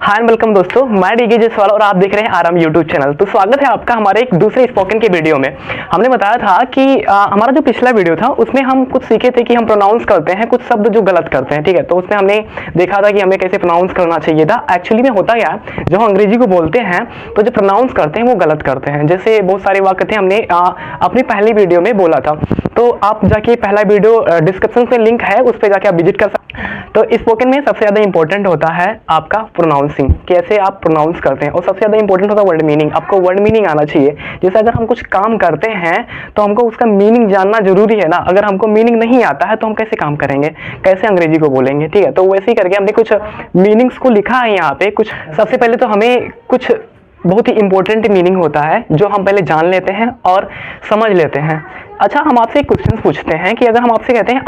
Hi and welcome दोस्तों, मैं DK Jaswal और आप देख रहे हैं आराम यूट्यूब चैनल। तो स्वागत है आपका हमारे एक दूसरे स्पोकन के वीडियो में। हमने बताया था कि हमारा जो पिछला वीडियो था उसमें हम कुछ सीखे थे कि हम प्रोनाउंस करते हैं कुछ शब्द जो गलत करते हैं, ठीक है। तो उसमें हमने देखा था कि हमें कैसे प्रोनाउंस करना चाहिए था। एक्चुअली में होता क्या है, जब हम अंग्रेजी को बोलते हैं तो जो प्रोनाउंस करते हैं वो गलत करते हैं। जैसे बहुत सारे वाक्य थे, हमने अपनी पहली वीडियो में बोला था, तो आप जाके पहला वीडियो डिस्क्रिप्शन में लिंक है, उस पर जाके आप विजिट कर सकते हैं। तो स्पोकन में सबसे ज्यादा इंपॉर्टेंट होता है आपका प्रोनाउंसिंग, कैसे आप प्रोनाउंस करते हैं, और सबसे ज्यादा इंपॉर्टेंट होता है वर्ड मीनिंग। आपको वर्ड मीनिंग आना चाहिए। जैसे अगर हम कुछ काम करते हैं तो हमको उसका मीनिंग जानना जरूरी है ना। अगर हमको मीनिंग नहीं आता है तो हम कैसे काम करेंगे, कैसे अंग्रेजी को बोलेंगे, ठीक है। तो वैसे ही करके हमने कुछ मीनिंग्स को लिखा है यहाँ पे। कुछ सबसे पहले तो हमें कुछ बहुत ही इंपॉर्टेंट मीनिंग होता है जो हम पहले जान लेते हैं और समझ लेते हैं। अच्छा, हम आपसे एक क्वेश्चन पूछते हैं कि अगर हम आपसे कहते हैं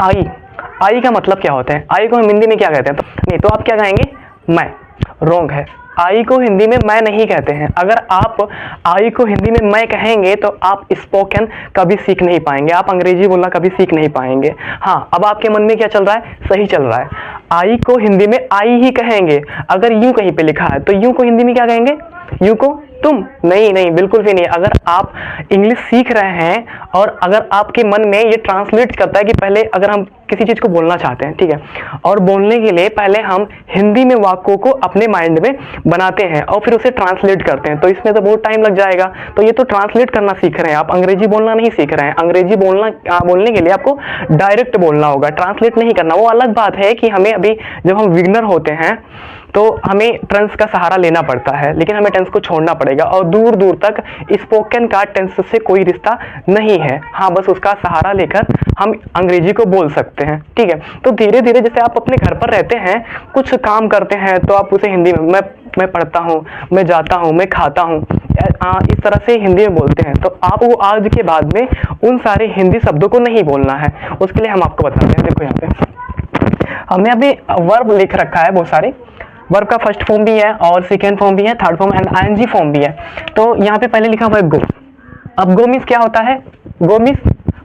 आई का मतलब क्या होता है, आई को हम हिंदी में क्या कहते हैं? तो आप क्या कहेंगे? मैं। रॉन्ग है। आई को हिंदी में मैं नहीं कहते हैं। अगर आप आई को हिंदी में मैं कहेंगे तो आप स्पोकन कभी सीख नहीं पाएंगे, आप अंग्रेजी बोलना कभी सीख नहीं पाएंगे। हाँ, अब आपके मन में क्या चल रहा है? सही चल रहा है। आई को हिंदी में आई ही कहेंगे। अगर यू कहीं पे लिखा है तो यू को हिंदी में क्या कहेंगे? यू को तुम। नहीं, बिल्कुल भी नहीं। अगर आप इंग्लिश सीख रहे हैं और अगर आपके मन में ये ट्रांसलेट करता है कि पहले अगर हम किसी चीज को बोलना चाहते हैं, ठीक है, और बोलने के लिए पहले हम हिंदी में वाक्यों को अपने माइंड में बनाते हैं और फिर उसे ट्रांसलेट करते हैं, तो इसमें तो बहुत टाइम लग जाएगा। तो ये तो ट्रांसलेट करना सीख रहे हैं आप, अंग्रेजी बोलना नहीं सीख रहे हैं। अंग्रेजी बोलने के लिए आपको डायरेक्ट बोलना होगा, ट्रांसलेट नहीं करना। वो अलग बात है कि हमें अभी जब हम बिगिनर होते हैं तो हमें टेंस का सहारा लेना पड़ता है, लेकिन हमें टेंस को छोड़ना पड़ेगा। और दूर दूर तक स्पोकन का टेंस से कोई रिश्ता नहीं है। हाँ, बस उसका सहारा लेकर हम अंग्रेजी को बोल सकते हैं, ठीक है। तो धीरे धीरे जैसे आप अपने घर पर रहते हैं, कुछ काम करते हैं तो आप उसे हिंदी में मैं पढ़ता हूँ, मैं जाता हूँ, मैं खाता हूँ, इस तरह से हिंदी में बोलते हैं। तो आप वो आज के बाद में उन सारे हिंदी शब्दों को नहीं बोलना है। उसके लिए हम आपको बताते हैं। देखो यहाँ पे हमने अभी वर्ब लिख रखा है, बहुत सारे वर्ब का फर्स्ट फॉर्म भी है और सेकेंड फॉर्म भी है, third form and ING form भी है। तो यहाँ पे पहले लिखा हुआ है गो। अब गो मीन्स क्या होता है? गो मीन्स,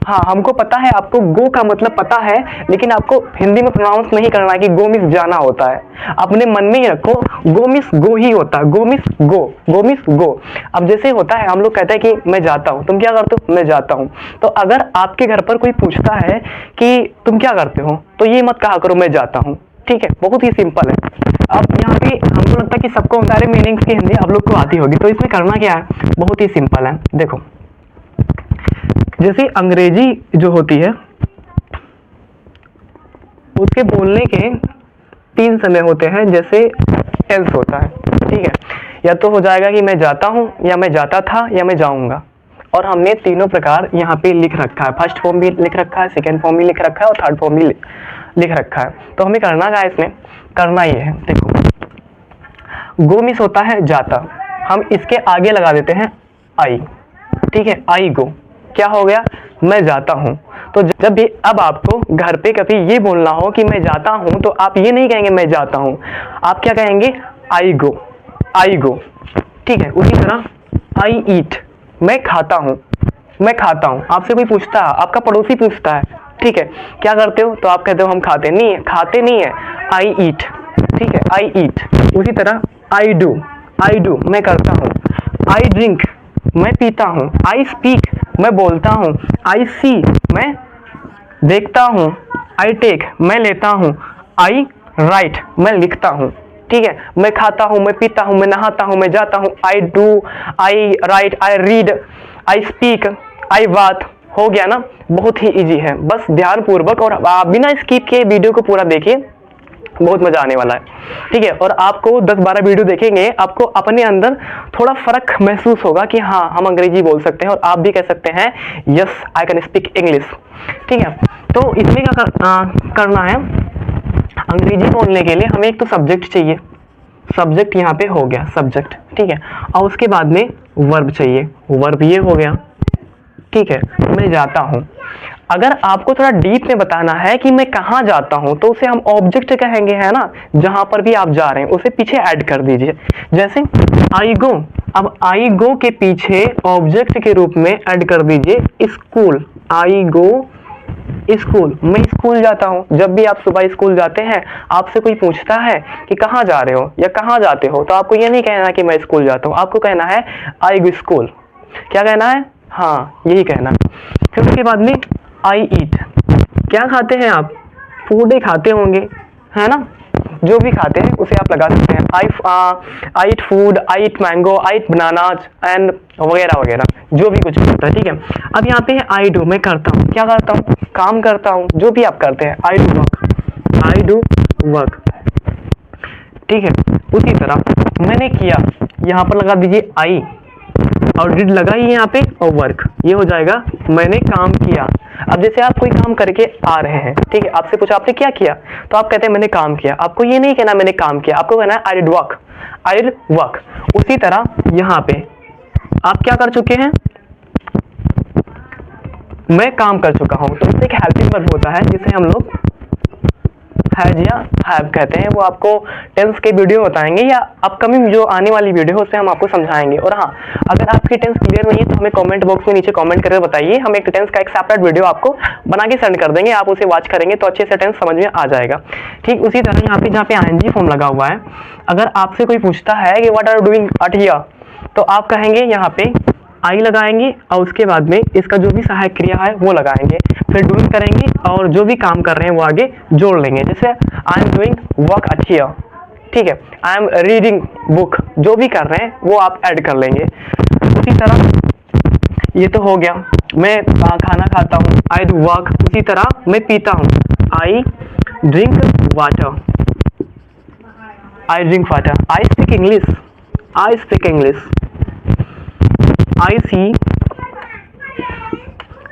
हाँ हमको पता है, आपको गो का मतलब पता है, लेकिन आपको हिंदी में प्रोनाउंस नहीं करना है कि गो मीन्स जाना होता है। अपने मन में ही रखो, गो मीन्स गो ही होता है। गो मीन्स गो मीन्स गो। अब जैसे होता है, हम लोग कहते हैं कि मैं जाता हूँ, तुम क्या करते हो? मैं जाता हूँ। तो अगर आपके घर पर कोई पूछता है कि तुम क्या करते हो, तो ये मत कहा करो मैं जाता हूँ, ठीक है। बहुत ही सिंपल है। अब यहाँ पे हमको लगता है कि सबको सारे मीनिंग्स की हिंदी आप लोग को आती होगी, तो इसमें करना क्या है? बहुत ही सिंपल है। देखो, जैसे अंग्रेजी जो होती है उसके बोलने के 3 समय होते हैं। जैसे टेंस होता है, ठीक है, या तो हो जाएगा कि मैं जाता हूँ, या मैं जाता था, या मैं जाऊंगा। और हमने तीनों प्रकार यहाँ पे लिख रखा है। फर्स्ट फॉर्म भी लिख रखा है, सेकेंड फॉर्म भी लिख रखा है और थर्ड फॉर्म भी लिख रखा है। तो हमें करना क्या है? इसमें करना ये है, देखो, गो मिस होता है जाता, हम इसके आगे लगा देते हैं आई, ठीक है। आई गो, क्या हो गया? मैं जाता हूँ। तो जब भी अब आपको घर पे कभी ये बोलना हो कि मैं जाता हूँ, तो आप ये नहीं कहेंगे मैं जाता हूँ, आप क्या कहेंगे? आई गो, आई गो, ठीक है। उसी तरह आई ईट, मैं खाता हूँ, मैं खाता हूँ। आपसे कोई पूछता है, आपका पड़ोसी पूछता है, ठीक है, क्या करते हो? तो आप कहते हो हम खाते नहीं है, आई ईट, ठीक है, आई ईट। उसी तरह आई डू, मैं करता हूँ। आई ड्रिंक, मैं पीता हूँ। आई स्पीक, मैं बोलता हूँ। आई सी, मैं देखता हूँ। आई टेक, मैं लेता हूँ। आई राइट, मैं लिखता हूँ, ठीक है। मैं खाता हूँ, मैं पीता हूँ, मैं नहाता हूँ, मैं जाता हूँ। I do, I write, I read, I speak, I बात। हो गया ना? बहुत ही इजी है। बस ध्यान पूर्वक और बिना स्किप के वीडियो को पूरा देखिए, बहुत मजा आने वाला है, ठीक है। और आपको 10-12 वीडियो देखेंगे, आपको अपने अंदर थोड़ा फर्क महसूस होगा कि हाँ, हम अंग्रेजी बोल सकते हैं और आप भी कह सकते हैं yes I can speak English, ठीक है। तो इसमें क्या करना है? अंग्रेजी बोलने के लिए हमें एक तो सब्जेक्ट चाहिए, सब्जेक्ट यहाँ पे हो गया सब्जेक्ट, ठीक है। और उसके बाद में वर्ब चाहिए, वर्ब ये हो गया, ठीक है। मैं जाता हूँ। अगर आपको थोड़ा डीप में बताना है कि मैं कहाँ जाता हूँ, तो उसे हम ऑब्जेक्ट कहेंगे, है ना। जहां पर भी आप जा रहे हैं उसे पीछे ऐड कर दीजिए। जैसे आई गो, अब आई गो के पीछे ऑब्जेक्ट के रूप में ऐड कर दीजिए स्कूल। आई गो स्कूल, मैं स्कूल जाता हूँ। जब भी आप सुबह स्कूल जाते हैं, आपसे कोई पूछता है कि कहाँ जा रहे हो या कहाँ जाते हो, तो आपको ये नहीं कहना कि मैं स्कूल जाता हूँ, आपको कहना है आई गो स्कूल। क्या कहना है? हाँ, यही कहना। फिर उसके बाद में आई ईट, क्या खाते हैं आप? फूड ही खाते होंगे, है ना? जो भी खाते हैं उसे आप लगा सकते हैं। I eat food, I eat mango, I eat bananas and वगैरह वगैरह, जो भी कुछ भी होता है, ठीक है। अब यहाँ पे है आई डू, मैं करता हूँ। क्या करता हूँ? काम करता हूँ। जो भी आप करते हैं, I do work, I do work, ठीक है। उसी तरह मैंने किया, यहाँ पर लगा दीजिए आई, और डिड लगा ही यहाँ पे, और वर्क, ये हो जाएगा मैंने काम किया। अब जैसे आप कोई काम करके आ रहे हैं, ठीक है, आपसे पूछा आपने क्या किया, तो आप कहते हैं मैंने काम किया। आपको ये नहीं कहना मैंने काम किया, आपको कहना है I did work, I did work. उसी तरह यहाँ पे आप क्या कर चुके हैं? मैं काम कर चुका हूं। तो इससे एक हेल्पिंग वर्ब होता है जिसे हम लोग हैज या हैव कहते हैं। वो आपको टेंस के वीडियो बताएंगे, या अपकमिंग जो आने वाली वीडियो है उसमें हम आपको समझाएंगे। और हाँ, अगर आपकी टेंस क्लियर नहीं है तो हमें कमेंट बॉक्स में नीचे कमेंट करके बताइए, हम एक टेंस का एक सेपरेट वीडियो आपको बना के सेंड कर देंगे, आप उसे वॉच करेंगे तो अच्छे से टेंस समझ में आ जाएगा। ठीक उसी तरह यहाँ पे जहाँ पे आईएनजी फॉर्म लगा हुआ है, अगर आपसे कोई पूछता है कि what are you doing at here, तो आप कहेंगे यहाँ पे आई लगाएंगे, और उसके बाद में इसका जो भी सहायक क्रिया है वो लगाएंगे, फिर डूइंग करेंगे, और जो भी काम कर रहे हैं वो आगे जोड़ लेंगे। जैसे I am doing work at here, ठीक है, आई एम रीडिंग बुक, जो भी कर रहे हैं वो आप ऐड कर लेंगे। उसी तरह ये तो हो गया, मैं खाना खाता हूँ, आई डू वर्क। उसी तरह मैं पीता हूँ, I drink water, I drink water. I speak English, I speak English. I see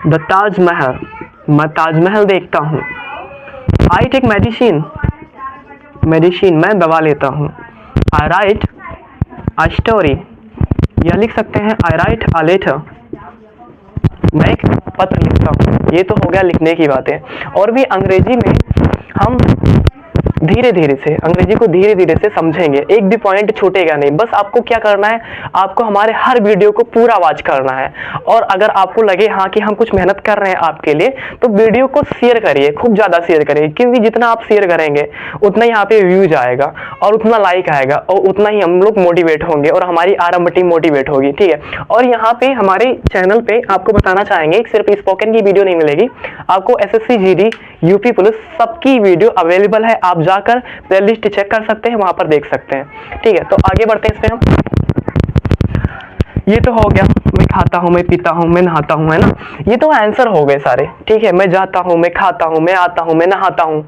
the Taj Mahal, मैं ताजमहल देखता हूँ। I take medicine, मेडिसिन, मैं दवा लेता हूँ। I write a story, यह लिख सकते हैं I write a letter, मैं एक पत्र लिखता हूँ। ये तो हो गया लिखने की बातें। और भी अंग्रेजी में हम धीरे धीरे से अंग्रेजी को धीरे धीरे से समझेंगे, एक भी पॉइंट छूटेगा नहीं। बस आपको क्या करना है, आपको हमारे हर वीडियो को पूरा वॉच करना है। और अगर आपको लगे हाँ कि हम कुछ मेहनत कर रहे हैं आपके लिए, तो वीडियो को शेयर करिए, खूब ज़्यादा शेयर करिए, क्योंकि जितना आप शेयर करेंगे उतना यहाँ पे व्यूज आएगा, और उतना लाइक आएगा, और उतना ही हम लोग मोटिवेट होंगे, और हमारी आरंभ टीम मोटिवेट होगी, ठीक है। और यहाँ पे हमारे चैनल पे आपको बताना चाहेंगे, सिर्फ स्पोकन की वीडियो नहीं मिलेगी आपको, SSC GD यूपी पुलिस सबकी वीडियो अवेलेबल है। आप जाकर प्लेलिस्ट चेक कर सकते हैं, वहां पर देख सकते हैं, ठीक है। तो आगे बढ़ते हैं इस पे हम। ये तो हो गया, मैं खाता हूँ, मैं पीता हूँ, मैं नहाता हूँ, है ना। ये तो आंसर हो गए सारे, ठीक है। मैं जाता हूँ, मैं खाता हूँ, मैं आता हूँ, मैं नहाता हूँ।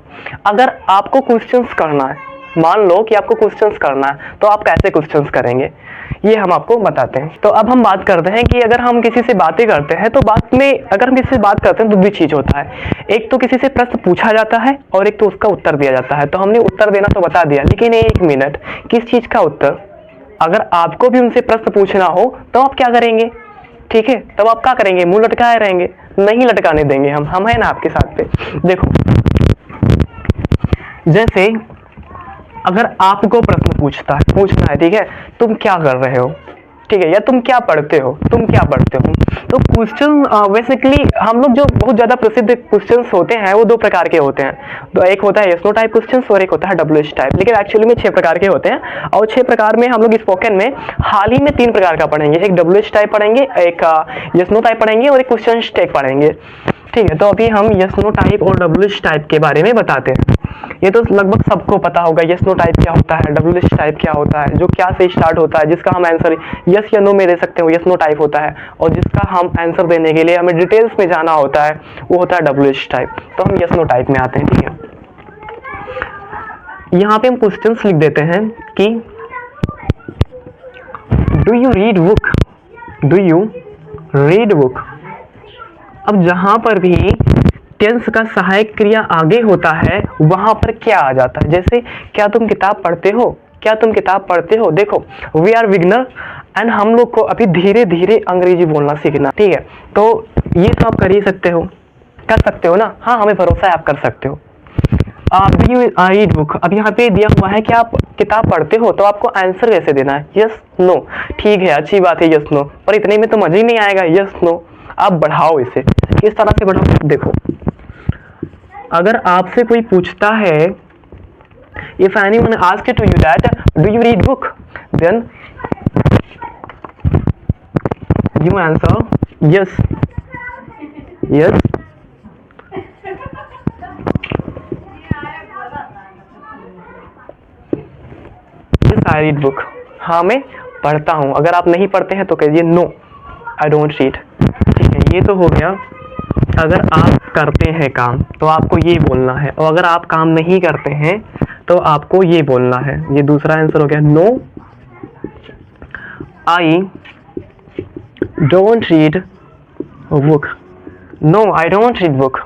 अगर आपको क्वेश्चंस करना है, मान लो कि आपको क्वेश्चंस करना है, तो आप कैसे क्वेश्चंस करेंगे ये हम आपको बताते हैं। तो अब हम बात करते हैं कि अगर हम किसी से बातें करते हैं, तो बात में अगर हम किसी से बात करते हैं तो दो चीज होता है, एक तो किसी से प्रश्न पूछा जाता है और एक तो उसका उत्तर दिया जाता है। तो हमने उत्तर देना तो बता दिया, लेकिन एक मिनट, किस चीज का उत्तर? अगर आपको भी उनसे प्रश्न पूछना हो तो आप क्या करेंगे, ठीक है, तब आप क्या करेंगे? मुंह लटकाए रहेंगे? नहीं लटकाने देंगे हम है ना आपके साथ पे। देखो, जैसे अगर आपको प्रश्न पूछना है, ठीक है, तुम क्या कर रहे हो, ठीक है, या तुम क्या पढ़ते हो, तो क्वेश्चन बेसिकली हम लोग जो बहुत ज्यादा प्रसिद्ध क्वेश्चंस होते हैं वो दो प्रकार के होते हैं। तो एक होता है यस नो टाइप क्वेश्चंस और एक होता है WH टाइप, लेकिन एक्चुअली में 6 प्रकार के होते हैं। और 6 प्रकार में हम लोग स्पोकन में हाल ही में 3 प्रकार का पढ़ेंगे, एक WH टाइप पढ़ेंगे, एक यस नो टाइप पढ़ेंगे और एक क्वेश्चन टाइप पढ़ेंगे, ठीक है। तो अभी हम यस नो टाइप और WH टाइप के बारे में बताते हैं। ये तो लगभग सबको पता होगा, यस नो टाइप क्या होता है, WH टाइप क्या होता है, जो क्या से स्टार्ट होता है, जिसका हम आंसर यस या नो में दे सकते हो, यस नो टाइप होता है। और जिसका हम आंसर देने के लिए हमें डिटेल्स में जाना होता है, वो होता है WH टाइप। तो हम यस नो टाइप में आते हैं, ठीक है। यहाँ पे हम क्वेश्चंस लिख देते हैं कि do you read book, do you read book. अब जहां पर भी टेंस का सहायक क्रिया आगे होता है वहां पर क्या आ जाता है? जैसे क्या तुम किताब पढ़ते हो, क्या तुम किताब पढ़ते हो। देखो, वी आर बिगनर एंड हम लोग को अभी धीरे धीरे अंग्रेजी बोलना सीखना, ठीक है। तो ये तो आप कर ही सकते हो, कर सकते हो ना, हाँ हमें भरोसा है आप कर सकते हो। डू यू रीड बुक, अब यहाँ पे दिया हुआ है कि आप किताब पढ़ते हो, तो आपको आंसर कैसे देना है? यस नो, ठीक है, अच्छी बात है यस नो, पर इतने में तो मजा ही नहीं आएगा। यस नो, आप बढ़ाओ इसे, किस तरह से बढ़ाओ? देखो, अगर आपसे कोई पूछता है, if anyone asks to you that do you read book, then you answer yes, yes, yes I read book, हाँ मैं पढ़ता हूँ। अगर आप नहीं पढ़ते हैं तो कहिए नो आई डोंट रीड। ठीक है, ये तो हो गया अगर आप करते हैं काम तो आपको ये बोलना है, और अगर आप काम नहीं करते हैं तो आपको ये बोलना है। ये दूसरा आंसर हो गया, no I don't read book, no I don't read book,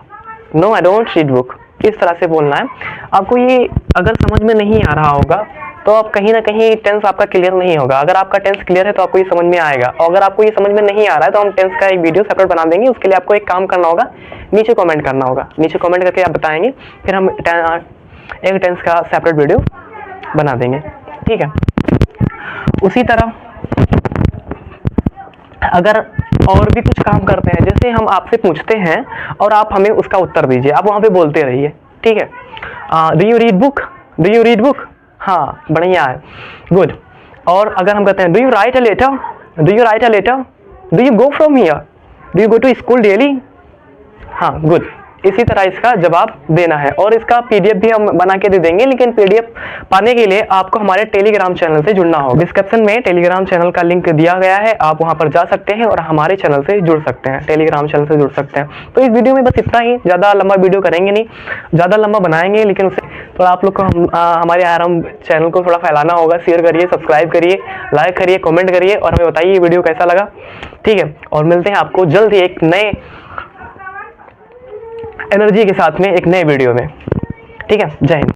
no I don't read book. इस तरह से बोलना है आपको। ये अगर समझ में नहीं आ रहा होगा तो आप कहीं ना कहीं टेंस आपका क्लियर नहीं होगा। अगर आपका टेंस क्लियर है तो आपको ये समझ में आएगा, और अगर आपको ये समझ में नहीं आ रहा है तो हम टेंस का एक वीडियो सेपरेट बना देंगे। उसके लिए आपको एक काम करना होगा, नीचे कमेंट करना होगा, नीचे कमेंट करके आप बताएंगे, फिर हम एक टेंस का सेपरेट वीडियो बना देंगे। ठीक है, उसी तरह अगर और भी कुछ काम करते हैं, जैसे हम आपसे पूछते हैं और आप हमें उसका उत्तर दीजिए, आप वहाँ पे बोलते रहिए। ठीक है, do you read book, do you read book, हाँ बढ़िया है, गुड। और अगर हम कहते हैं do you write a letter, do you write a letter, do you go from here, do you go to school daily, हाँ गुड। इसी तरह इसका जवाब देना है, और इसका पीडीएफ भी हम बना के दे देंगे, लेकिन पीडीएफ पाने के लिए आपको हमारे टेलीग्राम चैनल से जुड़ना होगा। डिस्क्रिप्शन में टेलीग्राम चैनल का लिंक दिया गया है, आप वहां पर जा सकते हैं और हमारे चैनल से जुड़ सकते हैं, टेलीग्राम चैनल से जुड़ सकते हैं। तो इस वीडियो में बस इतना ही, ज़्यादा लंबा वीडियो करेंगे नहीं, ज़्यादा लंबा बनाएंगे, लेकिन उससे थोड़ा आप लोग को हमारे आराम चैनल को थोड़ा फैलाना होगा। शेयर करिए, सब्सक्राइब करिए, लाइक करिए, कमेंट करिए, और हमें बताइए ये वीडियो कैसा लगा। ठीक है, और मिलते हैं आपको जल्द ही एक नए एनर्जी के साथ में एक नए वीडियो में। ठीक है, जय हिंद।